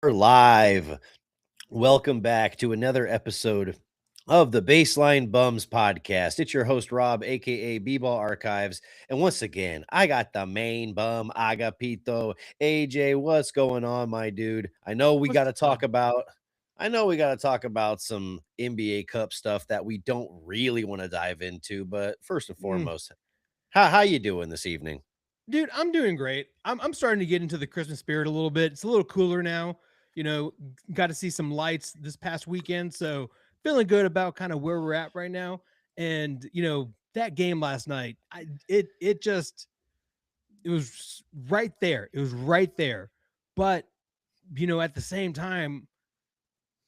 We're live. Welcome back to another episode of the Baseline Bums podcast. It's your host, Rob, aka B-Ball Archives. And once again, I got the main bum, Agapito. AJ, what's going on, my dude? What's up? I know we got to talk about some NBA Cup stuff that we don't really want to dive into, but first and Mm. foremost, how you doing this evening? Dude, I'm doing great. I'm starting to get into the Christmas spirit a little bit. It's a little cooler now. You know, got to see some lights this past weekend, so feeling good about kind of where we're at right now. And that game last night, it was right there. It was right there. But at the same time,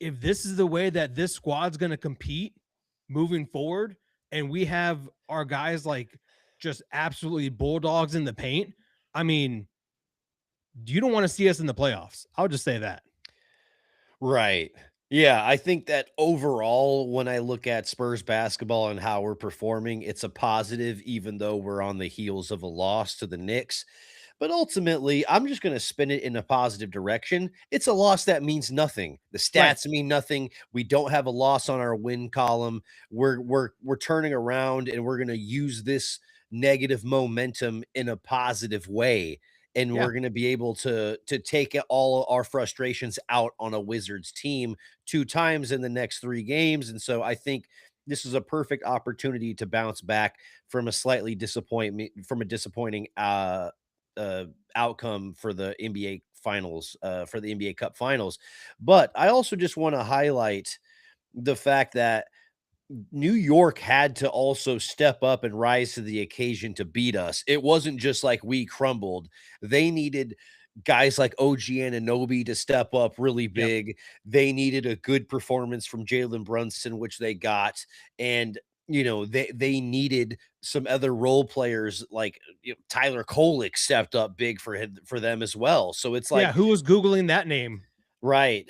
if this is the way that this squad's going to compete moving forward, and we have our guys like just absolutely bulldogs in the paint, I mean, you don't want to see us in the playoffs. I'll just say that. Right. Yeah, I think that overall, when I look at Spurs basketball and how we're performing, it's a positive, even though we're on the heels of a loss to the Knicks. But ultimately, I'm just going to spin it in a positive direction. It's a loss that means nothing. The Right. stats mean nothing. We don't have a loss on our win column. We're turning around and we're going to use this negative momentum in a positive way, and Yeah. we're going to be able to take all our frustrations out on a Wizards team two times in the next three games. And so I think this is a perfect opportunity to bounce back from a slightly disappointment from a disappointing uh outcome for the NBA finals, for the NBA Cup finals. But I also just want to highlight the fact that New York had to also step up and rise to the occasion to beat us. It wasn't just like we crumbled. They needed guys like OG Anunoby to step up really Yep. big. They needed a good performance from Jalen Brunson, which they got. And they needed some other role players like Tyler Kolek stepped up big for them as well. So it's Yeah. like, Who was Googling that name? right.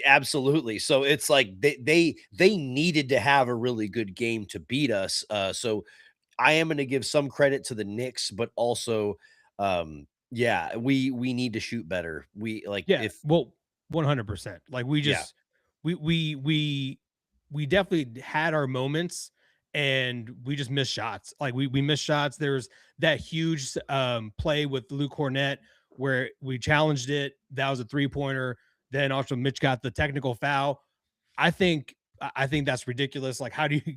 Absolutely. So it's like they needed to have a really good game to beat us. So I am going to give some credit to the Knicks, but also yeah, we need to shoot better. We like Yeah. if Well, 100%. Like yeah. we, we, we, we definitely had our moments and we just missed shots. Like we missed shots. There's that huge play with Luke Cornett where we challenged it. That was a 3-pointer. Then also Mitch got the technical foul. I think that's ridiculous. Like, how do you?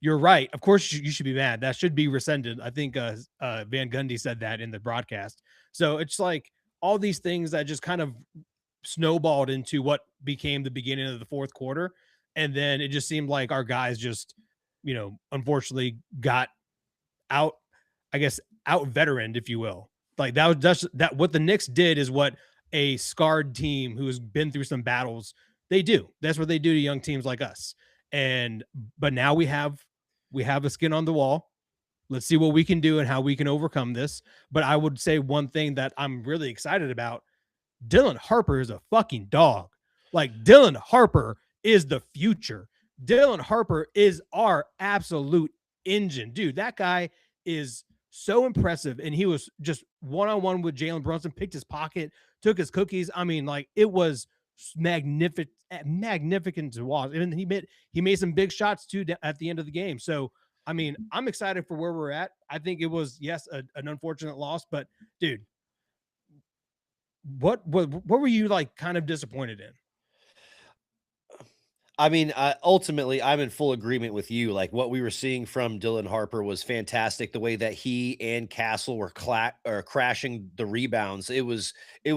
You're right. Of course, you should be mad. That should be rescinded. I think Van Gundy said that in the broadcast. So it's like all these things that just kind of snowballed into what became the beginning of the fourth quarter, and then it just seemed like our guys just, unfortunately got out. I guess out veteraned, if you will. Like that was just that what the Knicks did is what a scarred team who has been through some battles they do. That's what they do to young teams like us. And but now we have a skin on the wall. Let's see what we can do and how we can overcome this. But I would say one thing that I'm really excited about, Dylan Harper is a fucking dog. Like Dylan Harper is the future. Dylan Harper is our absolute engine. Dude, that guy is so impressive. And he was just one-on-one with Jalen Brunson, picked his pocket, took his cookies. I mean, like it was magnificent to watch. And he made some big shots too at the end of the game. So I mean, I'm excited for where we're at. I think it was, yes, an unfortunate loss, but dude, what were you like kind of disappointed in? I mean, ultimately, I'm in full agreement with you. Like what we were seeing from Dylan Harper was fantastic. The way that he and Castle were crashing the rebounds, it was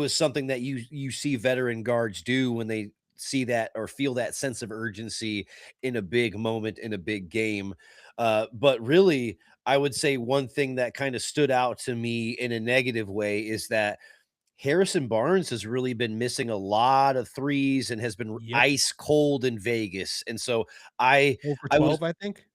something that you see veteran guards do when they see that or feel that sense of urgency in a big moment in a big game. But really, I would say one thing that kind of stood out to me in a negative way is that Harrison Barnes has really been missing a lot of threes and has been Yep. ice cold in Vegas. And so I 4 for I was 12, I think.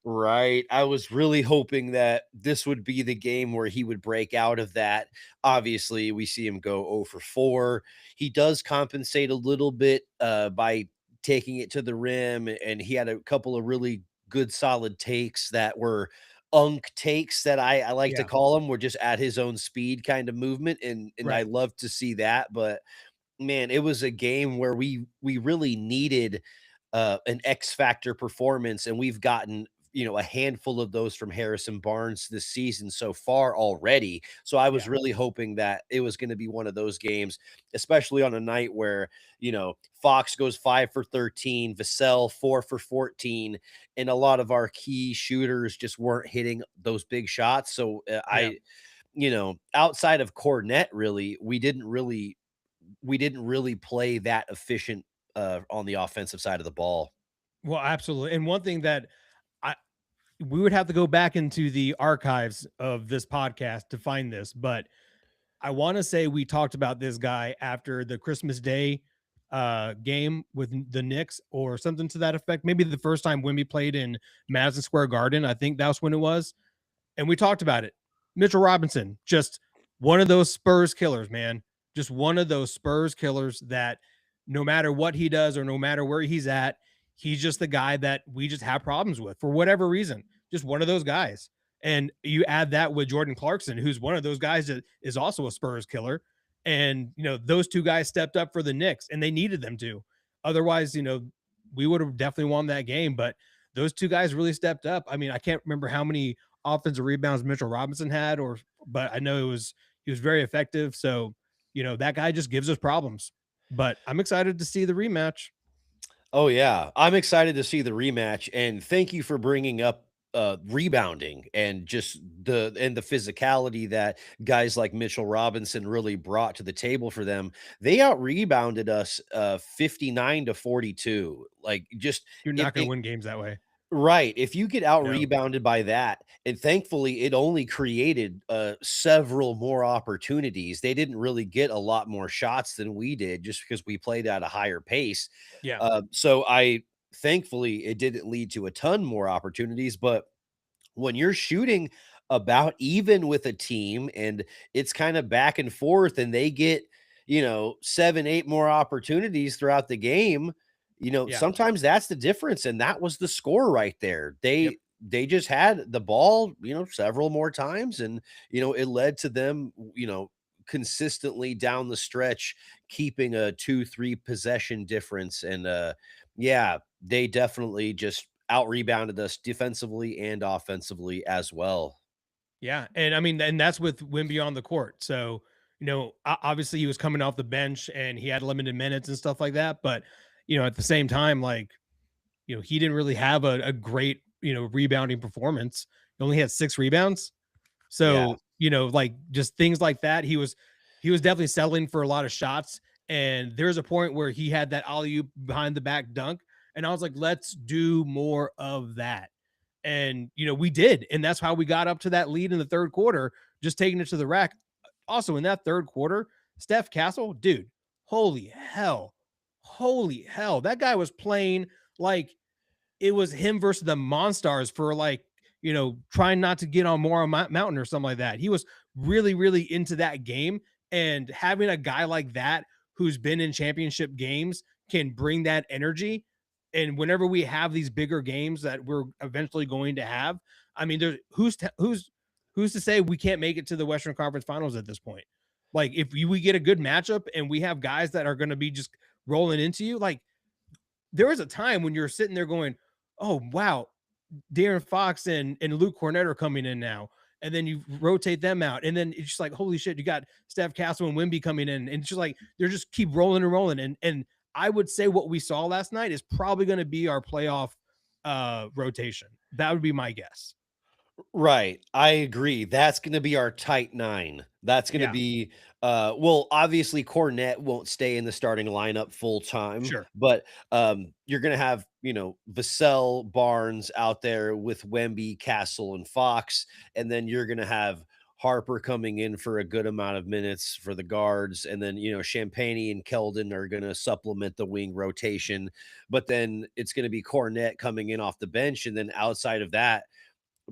right. I was really hoping that this would be the game where he would break out of that. Obviously, we see him go 0 for 4. He does compensate a little bit by taking it to the rim, and he had a couple of really good solid takes that were unk takes that I like to Yeah. call them, were just at his own speed kind of movement, and I Right. love to see that. But Man, it was a game where we really needed an X factor performance, and we've gotten, a handful of those from Harrison Barnes this season so far already. So I was Yeah. really hoping that it was going to be one of those games, especially on a night where, Fox goes 5 for 13, Vassell 4 for 14, and a lot of our key shooters just weren't hitting those big shots. So Yeah. outside of Cornet, really, we didn't really play that efficient on the offensive side of the ball. Well, absolutely. And one thing that I we would have to go back into the archives of this podcast to find this, but I want to say we talked about this guy after the Christmas Day game with the Knicks or something to that effect. Maybe the first time Wemby played in Madison Square Garden. I think that was when it was. And we talked about it. Mitchell Robinson, just one of those Spurs killers, man. Just one of those Spurs killers that no matter what he does or no matter where he's at, he's just the guy that we just have problems with for whatever reason. Just one of those guys. And you add that with Jordan Clarkson, who's one of those guys that is also a Spurs killer. And, those two guys stepped up for the Knicks and they needed them to. Otherwise, we would have definitely won that game. But those two guys really stepped up. I mean, I can't remember how many offensive rebounds Mitchell Robinson had, but I know he was very effective. So, that guy just gives us problems. But I'm excited to see the rematch. Oh yeah, I'm excited to see the rematch, and thank you for bringing up rebounding and just the physicality that guys like Mitchell Robinson really brought to the table for them. They out rebounded us 59-42. Like just You're if not going to win games that way. Right, if you get out No. rebounded by that, and thankfully it only created, several more opportunities. They didn't really get a lot more shots than we did just because we played at a higher pace. Yeah. So I thankfully, it didn't lead to a ton more opportunities, but when you're shooting about even with a team and it's kind of back and forth and they get, 7, 8 more opportunities throughout the game, Yeah. sometimes that's the difference. And that was the score right there. Yep. They just had the ball, several more times. And, it led to them, consistently down the stretch, keeping a 2, 3 possession difference. And yeah, they definitely just out rebounded us defensively and offensively as well. Yeah, and I mean, and that's with Wimby on the court. So, obviously he was coming off the bench and he had limited minutes and stuff like that. But, at the same time, like, he didn't really have a great, rebounding performance. He only had 6 rebounds. Yeah. So, like just things like that. He was definitely settling for a lot of shots. And there's a point where he had that alley oop behind the back dunk. And I was like, let's do more of that. And we did. And that's how we got up to that lead in the third quarter, just taking it to the rack. Also, in that third quarter, Steph Castle, dude, holy hell. Holy hell. That guy was playing like it was him versus the Monstars for like, trying not to get on Mora Mountain or something like that. He was really, really into that game. And having a guy like that who's been in championship games can bring that energy. And whenever we have these bigger games that we're eventually going to have, I mean, there's who's to say we can't make it to the Western Conference Finals at this point? Like, if we get a good matchup and we have guys that are going to be just rolling into you, like there was a time when you're sitting there going, "Oh wow, De'Aaron Fox and Luke Cornett are coming in now." And then you rotate them out. And then it's just like, holy shit, you got Steph Castle and Wimby coming in. And it's just like they're just keep rolling and rolling. And I would say what we saw last night is probably going to be our playoff rotation. That would be my guess. Right. I agree. That's going to be our tight nine. That's going to Yeah, be, well, obviously Cornette won't stay in the starting lineup full time, sure. but you're going to have, Vassell Barnes out there with Wemby, Castle, and Fox. And then you're going to have Harper coming in for a good amount of minutes for the guards. And then, Champagne and Keldon are going to supplement the wing rotation. But then it's going to be Cornette coming in off the bench. And then outside of that,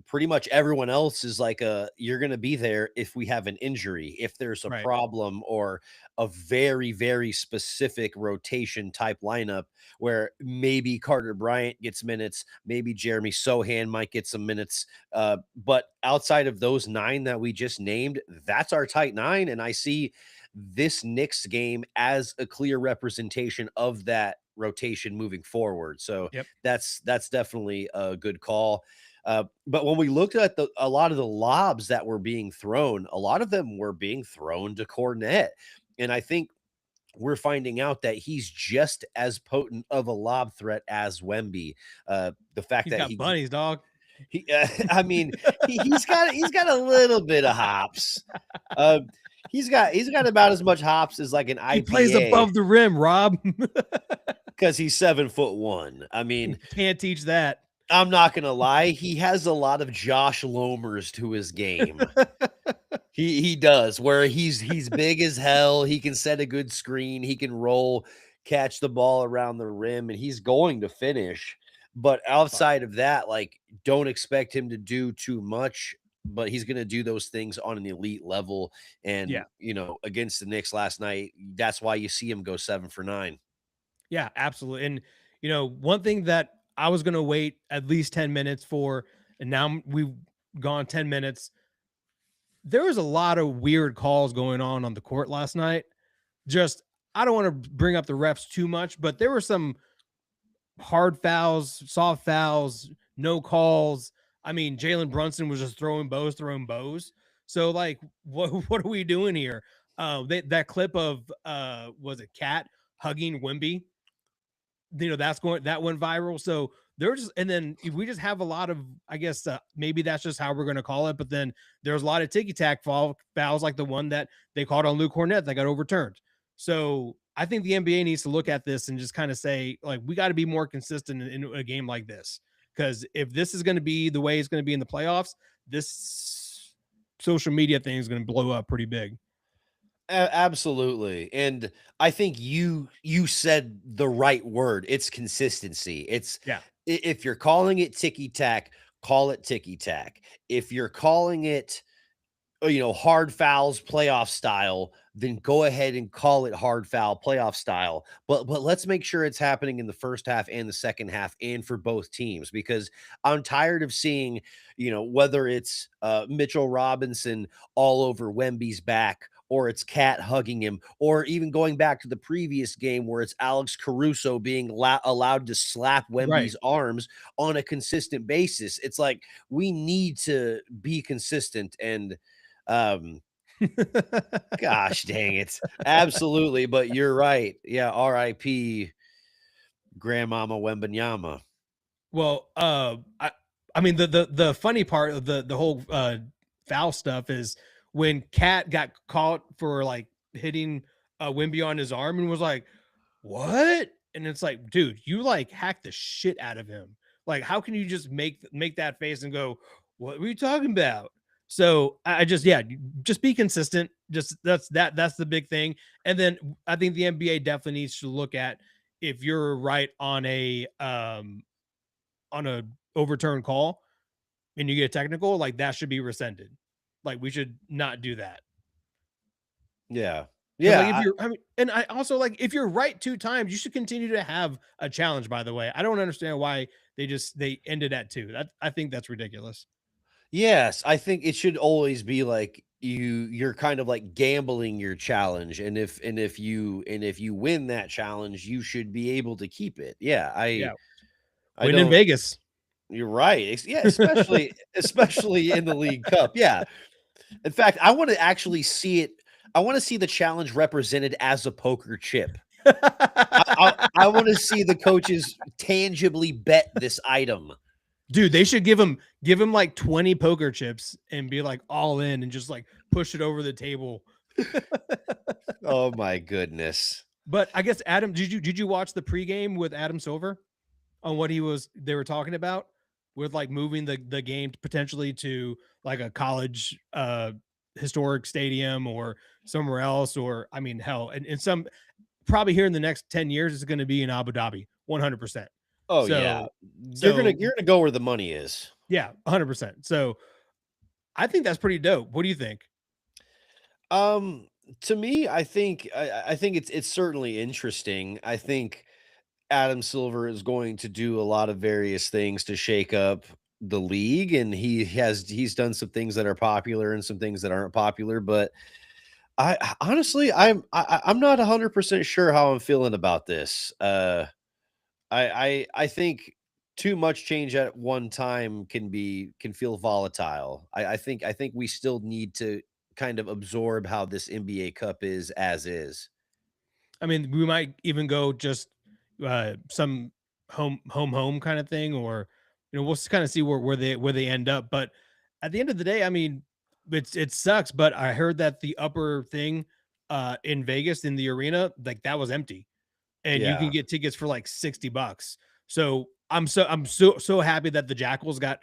pretty much everyone else is like you're going to be there if we have an injury, if there's a Right. problem, or a very, very specific rotation type lineup where maybe Carter Bryant gets minutes, maybe Jeremy Sohan might get some minutes. But outside of those 9 that we just named, that's our tight 9. And I see this Knicks game as a clear representation of that rotation moving forward. So Yep. that's definitely a good call. But when we looked at a lot of the lobs that were being thrown, a lot of them were being thrown to Cornette. And I think we're finding out that he's just as potent of a lob threat as Wemby. The fact He's that got bunnies, dog. I mean, he's got a little bit of hops. Uh, he's got about as much hops as like an He plays IPA above the rim, Rob. because he's 7'1". I mean, Can't teach that. I'm not gonna lie, he has a lot of Josh Lomers to his game. He does, where he's big as hell, he can set a good screen, he can roll, catch the ball around the rim, and he's going to finish. But outside of that, like, don't expect him to do too much, but he's gonna do those things on an elite level. Yeah. And, against the Knicks last night, that's why you see him go 7 for 9. Yeah, absolutely. And one thing that I was going to wait at least 10 minutes for, and now we've gone 10 minutes. There was a lot of weird calls going on the court last night. Just, I don't want to bring up the refs too much, but there were some hard fouls, soft fouls, no calls. I mean, Jalen Brunson was just throwing bows. So, like, what are we doing here? That clip of was it Cat hugging Wimby? That went viral. So there's just, and then we just have a lot of, I guess, maybe that's just how we're going to call it. But then there's a lot of ticky tack fouls like the one that they called on Luke Cornett that got overturned. So I think the NBA needs to look at this and just kind of say, like, we got to be more consistent in a game like this. Because if this is going to be the way it's going to be in the playoffs, this social media thing is going to blow up pretty big. Absolutely. And I think you said the right word. It's consistency. Yeah. If you're calling it ticky tack, call it ticky tack. If you're calling it hard fouls playoff style, then go ahead and call it hard foul playoff style. But let's make sure it's happening in the first half and the second half and for both teams, because I'm tired of seeing, whether it's Mitchell Robinson all over Wemby's back, or it's Cat hugging him, or even going back to the previous game where it's Alex Caruso being allowed to slap Right. Wemby's arms on a consistent basis. It's like we need to be consistent. And um, gosh dang it. Absolutely, but you're right. Yeah, RIP Grandmama Wembanyama. Well, I mean the funny part of the whole foul stuff is when Cat got caught for like hitting Wimby on his arm and was like, "What?" And it's like, dude, you like hacked the shit out of him. Like, how can you just make that face and go, "What were you talking about?" So I just, yeah, just be consistent. Just that's the big thing. And then I think the NBA definitely needs to look at if you're right on a overturned call and you get a technical, like that should be rescinded. Like we should not do that. Yeah. Because like if Yeah, you're, I mean, and I also like if you're right 2 times, you should continue to have a challenge. By the way, I don't understand why they ended at 2. That I think that's ridiculous. yes, I think it should always be like you're kind of like gambling your challenge, and if you win that challenge, you should be able to keep it. Yeah, I Yeah, I win in don't Vegas. you're right. Yeah, especially in the League Cup. Yeah. In fact, I want to actually see it. I want to see the challenge represented as a poker chip. I want to see the coaches tangibly bet this item. Dude, they should give him like 20 poker chips and be like all in and just like push it over the table. Oh my goodness. But I guess Adam, did you watch the pregame with Adam Silver on what they were talking about with like moving the game potentially to like a college historic stadium or somewhere else, or I mean hell, and some probably here in the next 10 years it's going to be in Abu Dhabi 100%. Oh yeah. So You're gonna so you're gonna go where the money is. yeah, 100%. So I think that's pretty dope. What do you think? Um, to me, I think it's certainly interesting. I think Adam Silver is going to do a lot of various things to shake up the league, and he's done some things that are popular and some things that aren't popular. But I honestly, I'm not 100% sure how I'm feeling about this. I think too much change at one time can feel volatile. I think we still need to kind of absorb how this NBA Cup is as is. I mean, we might even go just some home kind of thing, or we'll kind of see where they end up. But at the end of the day, I mean, it sucks. But I heard that the upper thing in Vegas in the arena, like that was empty, and you can Yeah. get tickets for like $60. So I'm so happy that the Jackals got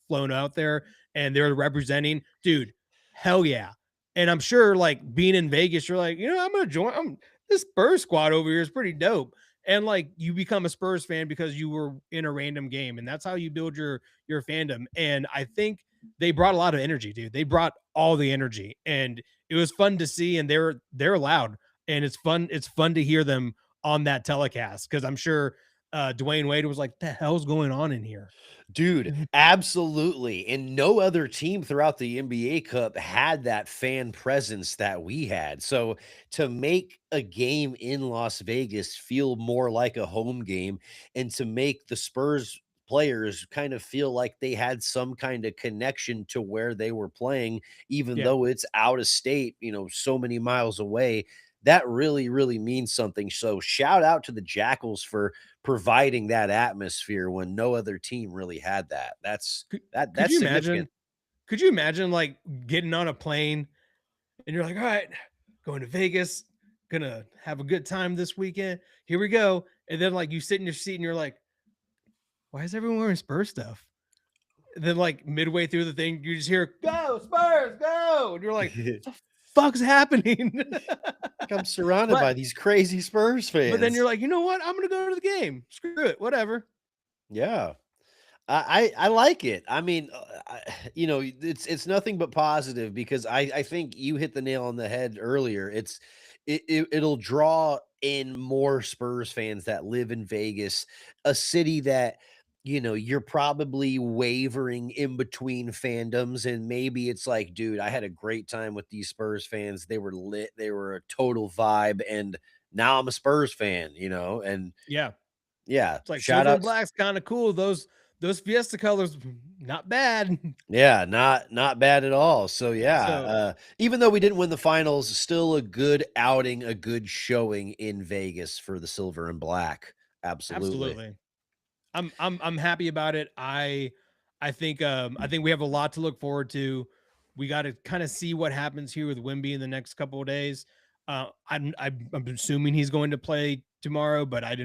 flown out there and they're representing, dude. Hell yeah. And I'm sure like being in Vegas, you're like, I'm gonna join. This Spurs squad over here is pretty dope. And like you become a Spurs fan because you were in a random game, and that's how you build your fandom. And I think they brought a lot of energy, dude. They brought all the energy, and it was fun to see. And they're loud, and it's fun. It's fun to hear them on that telecast because I'm sure Dwayne Wade was like, "The hell's going on in here?" Dude, absolutely, and no other team throughout the NBA Cup had that fan presence that we had, so to make a game in Las Vegas feel more like a home game and to make the Spurs players kind of feel like they had some kind of connection to where they were playing, even Yeah. though it's out of state, so many miles away, that really, really means something, so shout out to the Jackals for providing that atmosphere when no other team really had that. Could, could That's you significant. imagine? Could you imagine like getting on a plane and you're like, "All right, going to Vegas, gonna have a good time this weekend. Here we go." And then like you sit in your seat and you're like, "Why is everyone wearing Spurs stuff?" And then like midway through the thing, you just hear, "Go Spurs, go!" And you're like, "What the fuck's happening?" Like I'm surrounded but by these crazy Spurs but then you're fans. like, you know what? I'm gonna go to the game. Screw it, whatever. Yeah. I like it. I mean, it's nothing but positive because I think you hit the nail on the head earlier. It'll draw in more Spurs fans that live in Vegas, a city that you're probably wavering in between fandoms, and maybe it's like, dude, I had a great time with these Spurs fans. They were lit. They were a total vibe, and now I'm a Spurs fan. And Yeah, yeah, it's like shout silver and outs. black's kind of cool. Those Fiesta colors, not bad. Yeah, not bad at all. So yeah, So even though we didn't win the finals, still a good outing, a good showing in Vegas for the silver and black. Absolutely. absolutely. I'm happy about it. I think we have a lot to look forward to. We got to kind of see what happens here with Wimby in the next couple of days. I'm assuming he's going to play tomorrow, but I'd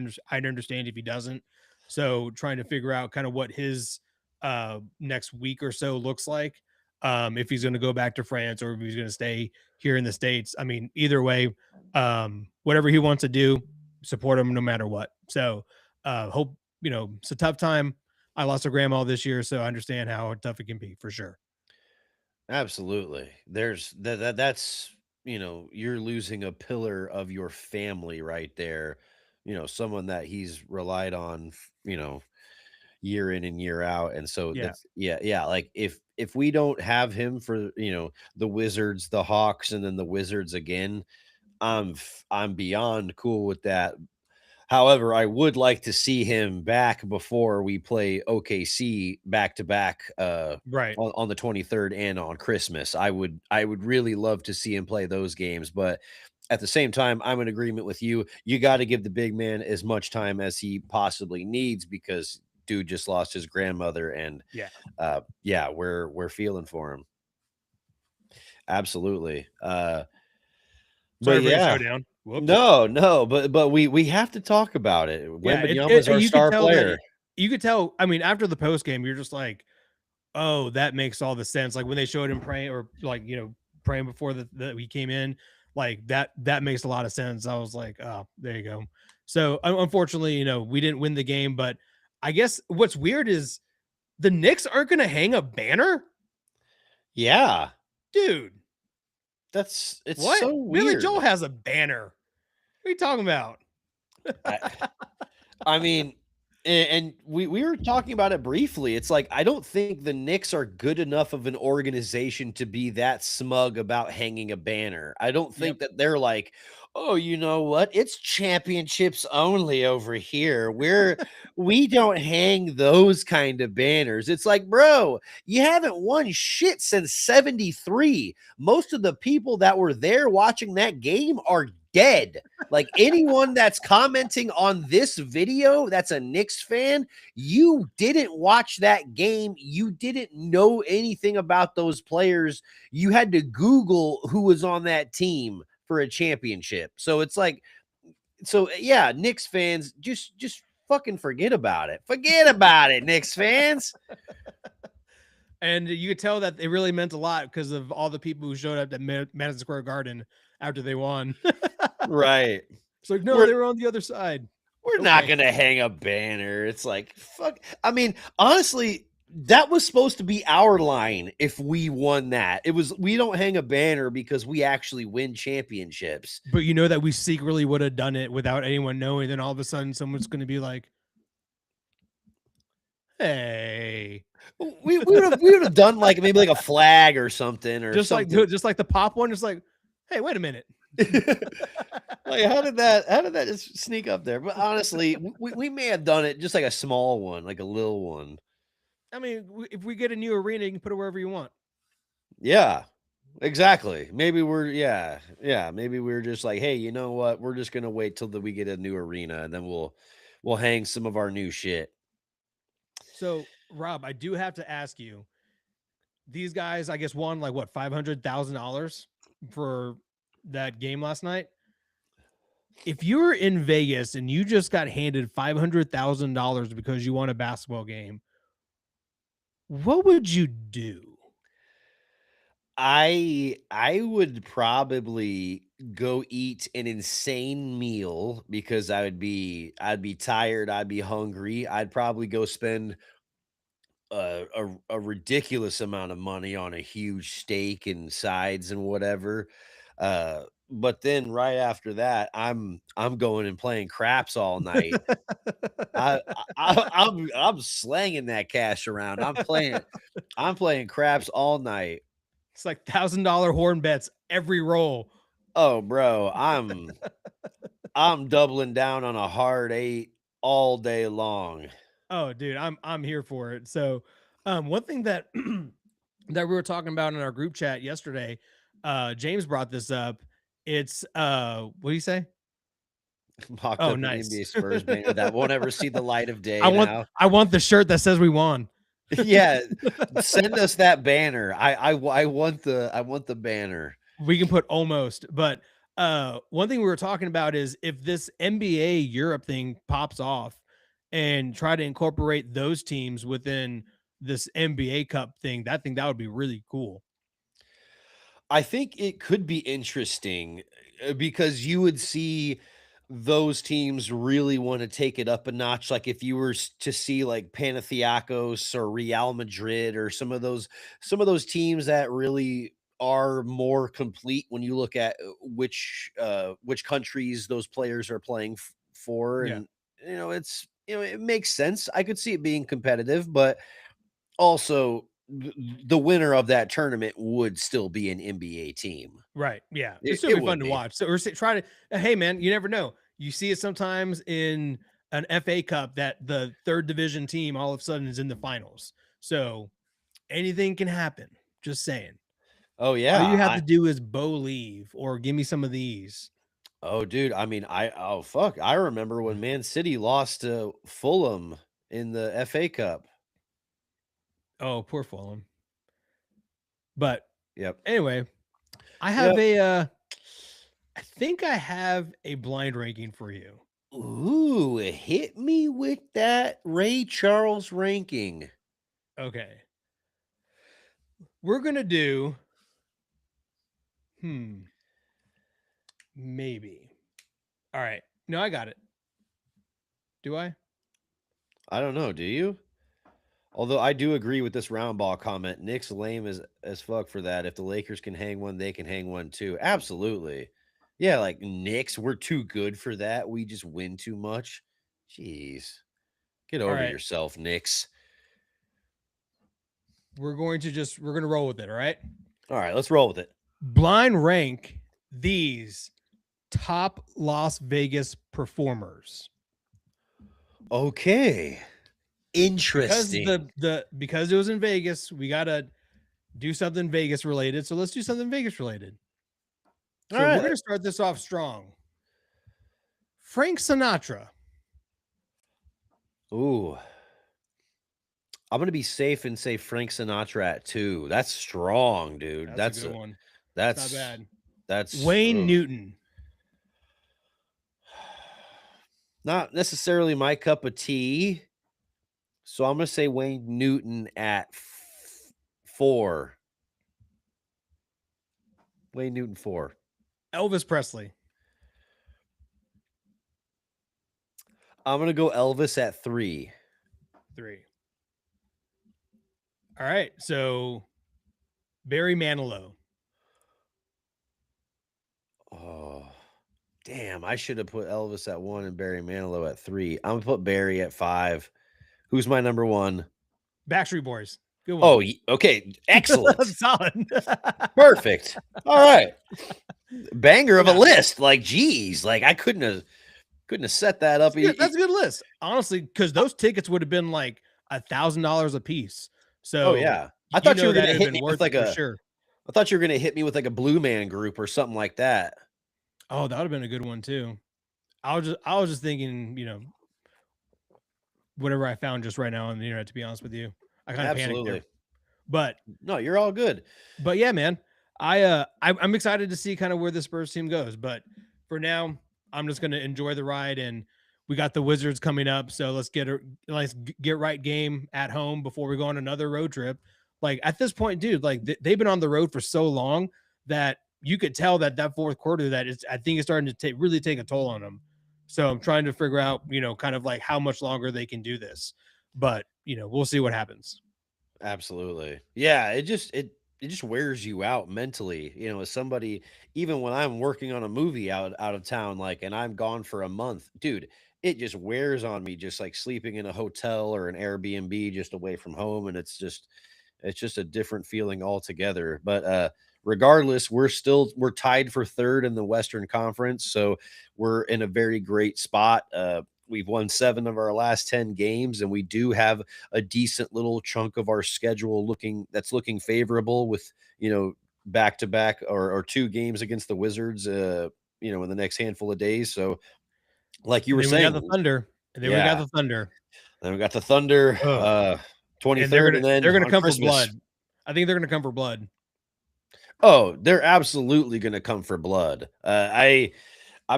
understand if he doesn't. So trying to figure out kind of what his next week or so looks like. If he's going to go back to France or if he's going to stay here in the States. I mean, either way, whatever he wants to do, support him no matter what. So hope it's a tough time. I lost a grandma this year, so I understand how tough it can be for sure. Absolutely. There's that's you're losing a pillar of your family right there. Someone that he's relied on, year in and year out. And so Yeah, that's yeah, like if we don't have him for, the Wizards, the Hawks, and then the Wizards again, I'm beyond cool with that. However, I would like to see him back before we play OKC back to back right. on the 23rd and on Christmas. I would really love to see him play those games, but at the same time, I'm in agreement with you. You got to give the big man as much time as he possibly needs because dude just lost his grandmother and Yeah. yeah, we're feeling for him. Absolutely. But Sorry to bring the show yeah. down. Whoops. No, no, but we have to talk about it. Yeah, Wembanyama's our you could star tell that player. you could tell. I mean, after the post game, you're just like, oh, that makes all the sense. Like when they showed him praying or like praying before that he came in, like that makes a lot of sense. I was like, oh, there you go. So unfortunately, we didn't win the game, but I guess what's weird is the Knicks aren't going to hang a banner, Yeah. dude. It's What? so Billy Joel weird. has a banner. What are you talking about? I I mean, And we were talking about it briefly. It's like, I don't think the Knicks are good enough of an organization to be that smug about hanging a banner. I don't Yep. think that they're like, "Oh, you know what? It's championships only over here. We don't hang those kind of banners." It's like, "Bro, you haven't won shit since '73. Most of the people that were there watching that game are dead." Like, anyone that's commenting on this video that's a Knicks fan, you didn't watch that game. You didn't know anything about those players. You had to Google who was on that team for a championship. So it's like, yeah, Knicks fans, just fucking forget about it. Forget about it, Knicks fans. And you could tell that it really meant a lot because of all the people who showed up at Madison Square Garden after they won. Right. It's like, no, We're they were on the other side. We're not Okay. gonna hang a banner. It's like, fuck. I mean, honestly, that was supposed to be our line if we won that. It was, we don't hang a banner because we actually win championships. But you know that we secretly would have done it without anyone knowing. Then all of a sudden, someone's going to be like, "Hey," We would have done like maybe like a flag or something or something. just like the pop one. Just like, "Hey, wait a minute." Like, how did that just sneak up there? But honestly, we may have done it just like a small one, like a little one. I mean, if we get a new arena, you can put it wherever you want. Yeah. Exactly. Maybe yeah, maybe we're just like, "Hey, you know what? We're just gonna wait till we get a new arena, and then we'll hang some of our new shit." So, Rob, I do have to ask you. These guys, I guess, won like what $500,000 for that game last night. If you were in Vegas and you just got handed $500,000 because you won a basketball game, what would you do? I would probably go eat an insane meal because I'd be tired, I'd be hungry. I'd probably go spend a ridiculous amount of money on a huge steak and sides and whatever. But then right after that, I'm going and playing craps all night. I'm slanging that cash around. I'm playing craps all night. It's like $1,000 horn bets every roll. Oh, bro, I'm doubling down on a hard 8 all day long. Oh, dude, I'm here for it. So, one thing that that we were talking about in our group chat yesterday, James brought this up. It's what do you say? Mocked Oh, up an nice. NBA Spurs banner that won't ever see the light of day now. I want the shirt that says we won. Yeah, send us that banner. I want the banner. We can put almost, but one thing we were talking about is if this NBA Europe thing pops off and try to incorporate those teams within this NBA Cup thing, that would be really cool. I think it could be interesting, because you would see those teams really wanna take it up a notch, like, if you were to see, like, Panathinaikos or Real Madrid or some of those teams that really are more complete when you look at, which countries those players are playing for, Yeah. and, it makes sense. I could see it being competitive, but also, the winner of that tournament would still be an NBA team. Right. Yeah. It'd It still it be fun would to be. watch. So, or try to, hey, man, you never know. You see it sometimes in an FA Cup that the third division team all of a sudden is in the finals. So anything can happen. Just saying. Oh, All yeah, you have to do is bow leave or give me some of these. dude, I mean, fuck, I remember when Man City lost to Fulham in the FA Cup. Oh, poor Fulham. But Yep. anyway, I have Yep. I think I have a blind ranking for you. Ooh, hit me with that Ray Charles ranking. Okay. We're gonna do hmm, maybe. All right. No, I got it. Do I? I don't know, do you? Although I do agree with this round ball comment. Nick's lame as fuck for that. If the Lakers can hang one, they can hang one too. Absolutely. Yeah, like Knicks, we're too good for that. We just win too much. Jeez. Get All over right. yourself, Knicks. We're going to roll with it. All right. All right, let's roll with it. Blind rank these top Las Vegas performers. Okay. Because Interesting. because it was in Vegas, we gotta do something Vegas related. So let's do something Vegas related. All So we're right. gonna start this off strong. Frank Sinatra. Ooh. I'm gonna be safe and say Frank Sinatra at 2. That's strong, dude. That's a good one. It's not That's bad. that's Wayne ugh. Newton. Not necessarily my cup of tea. So I'm gonna say Wayne Newton at 4. Wayne Newton 4. Elvis Presley. I'm gonna go Elvis at 3. 3. All right. So Barry Manilow. Oh, damn! I should have put Elvis at 1 and Barry Manilow at 3. I'm gonna put Barry at 5. Who's my number 1? Backstreet Boys. Good one. Oh, okay, excellent, Solid. perfect. All right, banger of a Yeah. list. Like, geez, like I couldn't have set that up. That's a good list. Honestly, because those tickets would have been like $1,000 a piece. Oh So yeah, I thought you were that gonna would have hit been me with worth like it for a. sure. I thought you were gonna hit me with like a Blue Man Group or something like that. Oh, that would have been a good one too. I was just thinking, whatever I found just right now on the internet, to be honest with you. I kind of panicked there. Absolutely. But No, you're all good. yeah, man. I'm excited to see kind of where the Spurs team goes. But for now, I'm just gonna enjoy the ride, and we got the Wizards coming up. So let's get a nice get right game at home before we go on another road trip. Like at this point, dude, like they've been on the road for so long that you could tell that fourth quarter that it's I think it's starting to really take a toll on them. So I'm trying to figure out, kind of like how much longer they can do this. But we'll see what happens. Absolutely. Yeah, it just wears you out mentally, as somebody even when I'm working on a movie out of town, like, and I'm gone for a month, dude, it just wears on me just like sleeping in a hotel or an Airbnb just away from home, and it's just a different feeling altogether. But regardless, we're tied for third in the Western Conference, so we're in a very great spot. We've won 7 of our last 10 games, and we do have a decent little chunk of our schedule looking favorable with back to back or 2 games against the Wizards. In the next handful of days. So, like you And were then we got the saying, Thunder. And then we got yeah. the Thunder. Then we got the Thunder, Ugh. And 23rd, and then they're gonna on come for blood. Christmas. I think they're gonna come for blood. Oh, they're absolutely gonna come for blood. I'm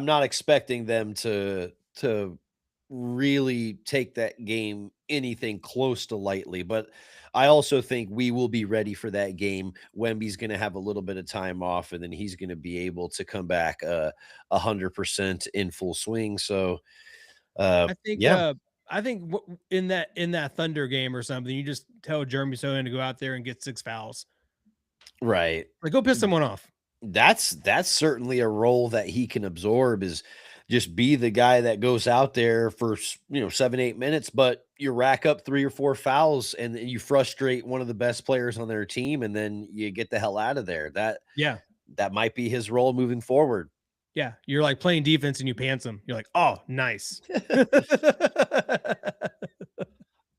not expecting them to really take that game anything close to lightly, but I also think we will be ready for that game. Wemby's gonna have a little bit of time off, and then he's gonna be able to come back 100% in full swing. So, I think yeah, uh I think in that Thunder game or something, you just tell Jeremy Sohan to go out there and get 6 fouls. right. Like go piss someone off. That's certainly a role that he can absorb, is just be the guy that goes out there for 7 8 minutes, but you rack up 3 or 4 fouls and then you frustrate one of the best players on their team, and then you get the hell out of there. Yeah. That might be his role moving forward. Yeah. You're like playing defense and you pants them. You're like, oh, nice.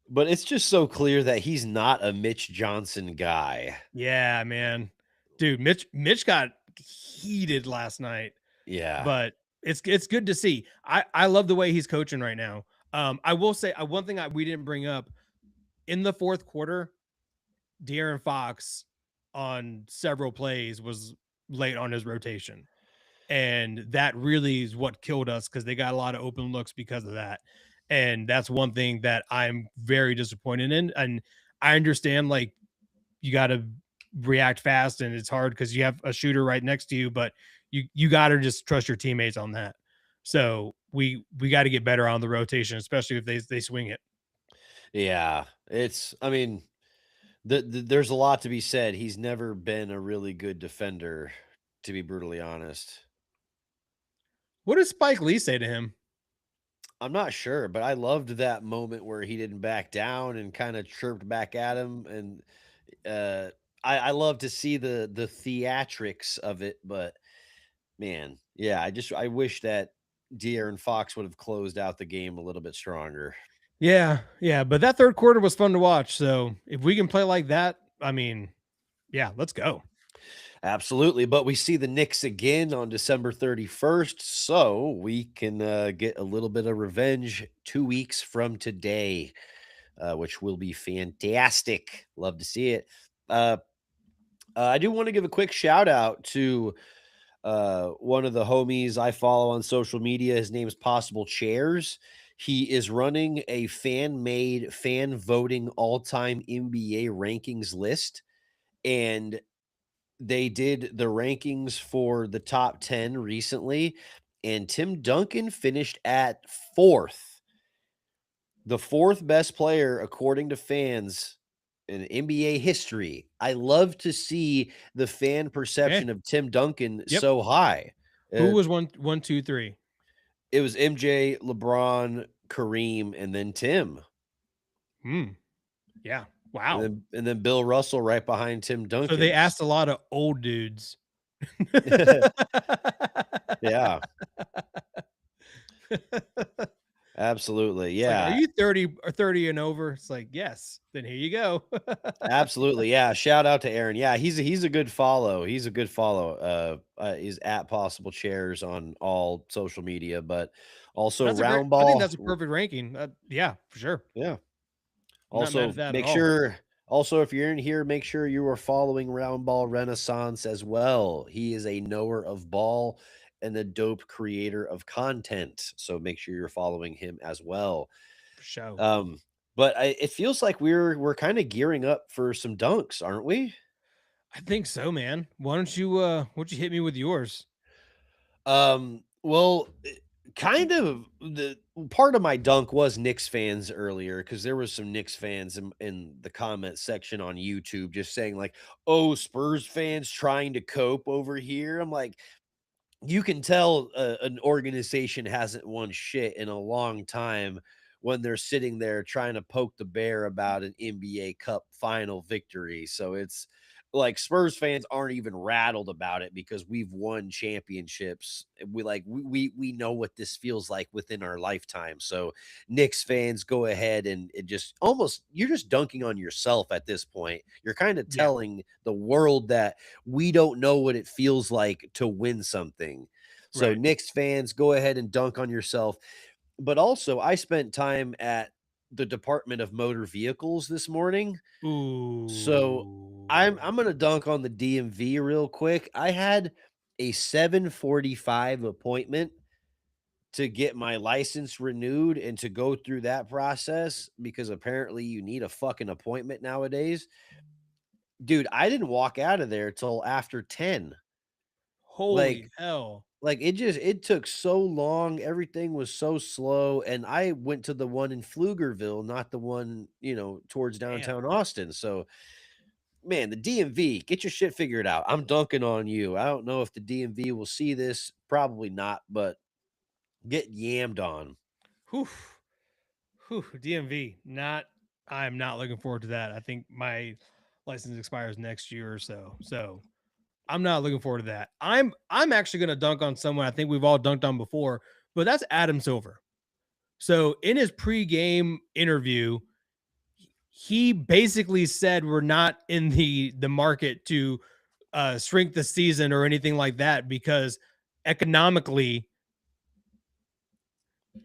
But it's just so clear that he's not a Mitch Johnson guy. Yeah, man. Dude, Mitch got heated last night, Yeah. but it's good to see. I love the way he's coaching right now. I will say one thing we didn't bring up in the fourth quarter. De'Aaron Fox on several plays was late on his rotation, and that really is what killed us because they got a lot of open looks because of that. And that's one thing that I'm very disappointed in. And I understand, like, you got to react fast and it's hard because you have a shooter right next to you, but you got to just trust your teammates on that. So we got to get better on the rotation, especially if they swing it. Yeah. I mean, there's a lot to be said. He's never been a really good defender, to be brutally honest. What does Spike Lee say to him? I'm not sure, but I loved that moment where he didn't back down and kind of chirped back at him, and uh, I love to see the theatrics of it. But man, yeah, I wish that De'Aaron Fox would have closed out the game a little bit stronger. Yeah, yeah, but that third quarter was fun to watch. So if we can play like that, I mean, yeah, let's go. Absolutely, but we see the Knicks again on December 31st, so we can get a little bit of revenge 2 weeks from today, which will be fantastic. Love to see it. Uh, I do want to give a quick shout out to one of the homies I follow on social media. His name's Possible Chairs. He is running a fan made, fan voting all time NBA rankings list. And they did the rankings for the top 10 recently. And Tim Duncan finished at fourth, the fourth best player, according to fans in NBA history. I love to see the fan Okay. perception of Tim Duncan Yep. so high. Who Uh, was one, two, three? it was MJ, LeBron, Kareem, and then Tim, Hmm. Yeah. and Wow. then Bill Russell right behind Tim So they Duncan. asked a lot of old dudes. Yeah, absolutely. It's like, "Are Yeah, you 30 or 30 and over?" It's like, "Yes." Then here you go. absolutely. Yeah, shout out to Aaron. Yeah, he's a good follow. He's a good follow. He's at Possible Chairs on all social media, but also That's a great Round I think Ball. that's a perfect ranking. Yeah, for sure. Yeah. I'm not mad Also, at that at make all. sure also, if you're in here, make sure you are following Round Ball Renaissance as well. He is a knower of ball and a dope creator of content, so make sure you're following him as well. For sure. Um, but it feels like we're kinda gearing up for some dunks, aren't we? I think so, man. Why don't you hit me with yours? Well, kind of the part of my dunk was Knicks fans earlier because there was some Knicks fans in the comment section on YouTube just saying like, "Oh, Spurs fans trying to cope over here." I'm like, you can tell an organization hasn't won shit in a long time when they're sitting there trying to poke the bear about an NBA Cup final victory. So it's like Spurs fans aren't even rattled about it because we've won championships. We know what this feels like within our lifetime. So Knicks fans go ahead and just almost you're just dunking on yourself at this point. You're kind of Yeah, telling the world that we don't know what it feels like to win something. So right. Knicks fans, go ahead and dunk on yourself. But also, I spent time at the Department of Motor Vehicles this morning. So I'm Ooh. gonna dunk on the DMV real quick. I had a 7:45 appointment to get my license renewed and to go through that process because apparently you need a fucking appointment nowadays. Dude, I didn't walk out of there till after 10. Holy Like hell. it took so long, everything was so slow, and I went to the one in Pflugerville, not the one, towards Damn. downtown Austin, so, man, the DMV, get your shit figured out. I'm dunking on you. I don't know if the DMV will see this, probably not, but get yammed on. Whew. Whew. DMV. I'm not looking forward to that. I think my license expires next year or so. So I'm not looking forward to that. I'm actually gonna dunk on someone I think we've all dunked on before, but that's Adam Silver. So in his pregame interview, he basically said we're not in the market to shrink the season or anything like that because economically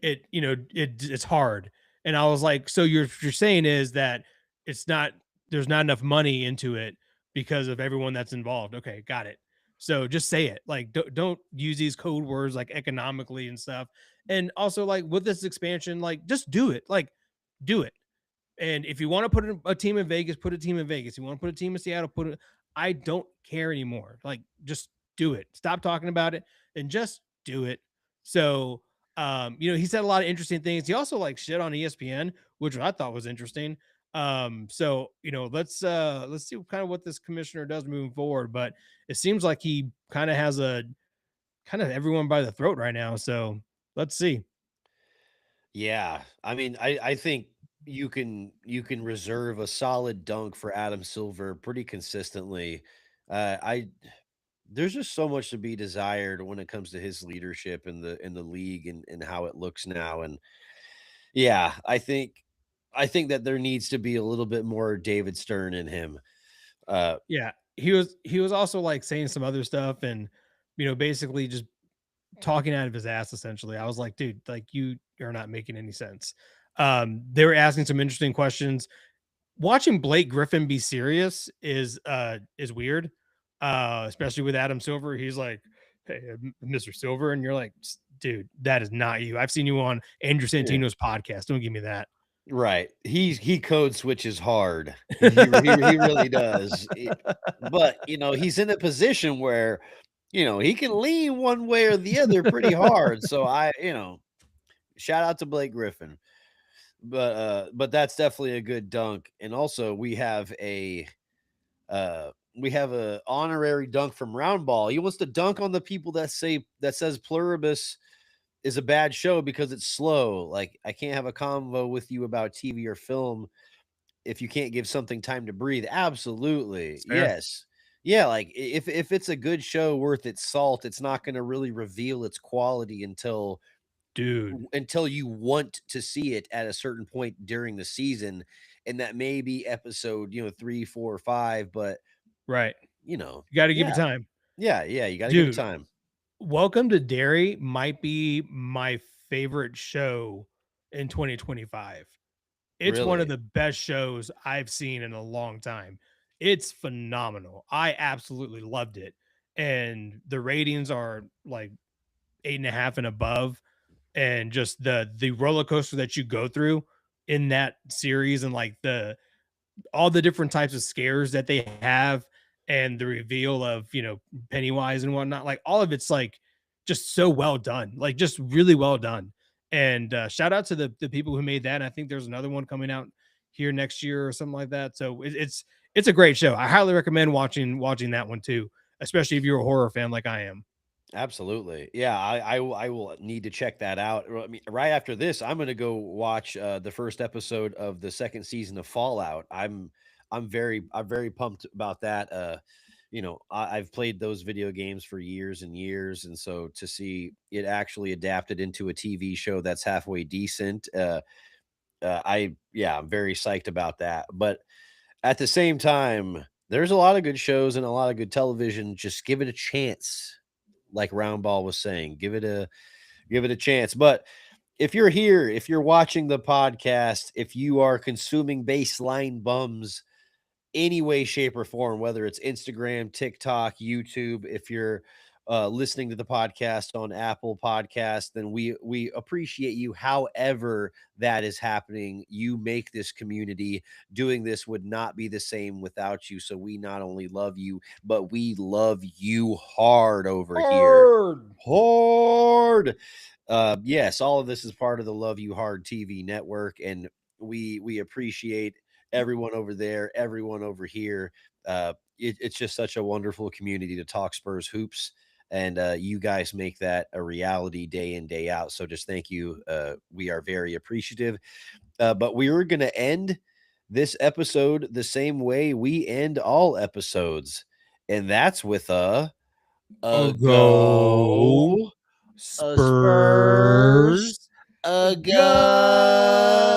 it's hard. And I was like, so you're saying is that it's not there's not enough money into it because of everyone that's involved. Okay, got it. So just say it. Like don't use these code words like economically and stuff. And also like with this expansion, like just do it. Like do it. And if you want to put a team in Vegas, put a team in Vegas. You want to put a team in Seattle, put it. I don't care anymore. Like, just do it. Stop talking about it and just do it. So, he said a lot of interesting things. He also like shit on ESPN, which I thought was interesting. So let's see kind of what this commissioner does moving forward. But it seems like he kind of has a kind of everyone by the throat right now. So let's see. Yeah, I mean, I think you can reserve a solid dunk for Adam Silver pretty consistently. I There's just so much to be desired when it comes to his leadership in the league and how it looks now. And yeah, I think that there needs to be a little bit more David Stern in him. Uh, Yeah, he was also like saying some other stuff and basically just talking out of his ass essentially. I was like, dude, like you are not making any sense. They were asking some interesting questions. Watching Blake Griffin be serious is weird. Especially with Adam Silver. He's like, "Hey, Mr. Silver," and you're like, dude, that is not you. I've seen you on Andrew yeah. Santino's podcast. Don't give me that. Right. He code switches hard. He really does. But, he's in a position where, he can lean one way or the other pretty hard. So shout out to Blake Griffin. But that's definitely a good dunk. And also we have a honorary dunk from Roundball. He wants to dunk on the people that says Pluribus is a bad show because it's slow. Like, I can't have a convo with you about TV or film if you can't give something time to breathe. Absolutely. It's fair, Yes. Yeah, like if it's a good show worth its salt, it's not going to really reveal its quality dude. until you want to see it at a certain point during the season. And that may be episode, 3, 4, or 5, but Right. You got to give it yeah. time, Yeah, you got to give it dude. time. Welcome to Derry might be my favorite show in 2025. It's one of Really. the best shows I've seen in a long time. It's phenomenal. I absolutely loved it. And the ratings are like 8.5 and above. And just the roller coaster that you go through in that series and like the all the different types of scares that they have and the reveal of Pennywise and whatnot, like all of it's like just so well done, like just really well done. And shout out to the people who made that. And I think there's another one coming out here next year or something like that. So it's a great show. I highly recommend watching that one too, especially if you're a horror fan like I am. Absolutely. Yeah, I will need to check that out. I mean, right after this, I'm gonna go watch the first episode of the second season of Fallout. I'm very pumped about that. I've played those video games for years and years, and so to see it actually adapted into a TV show that's halfway decent, I'm very psyched about that. But at the same time, there's a lot of good shows and a lot of good television. Just give it a chance, like Roundball was saying. Give it a chance. But if you're here, if you're watching the podcast, if you are consuming baseline bums any way, shape, or form, whether it's Instagram, TikTok, YouTube, if you're listening to the podcast on Apple Podcast, then we appreciate you. However, that is happening. You make this community. Doing this would not be the same without you. So we not only love you, but we love you hard over here. Hard. Hard. Yes, all of this is part of the Love You Hard TV network, and we appreciate everyone over there, everyone over here. It's just such a wonderful community to talk Spurs hoops, and you guys make that a reality day in, day out. So just thank you. We are very appreciative. But we were going to end this episode the same way we end all episodes, and that's with a Go go, a Spurs, Spurs a go. go.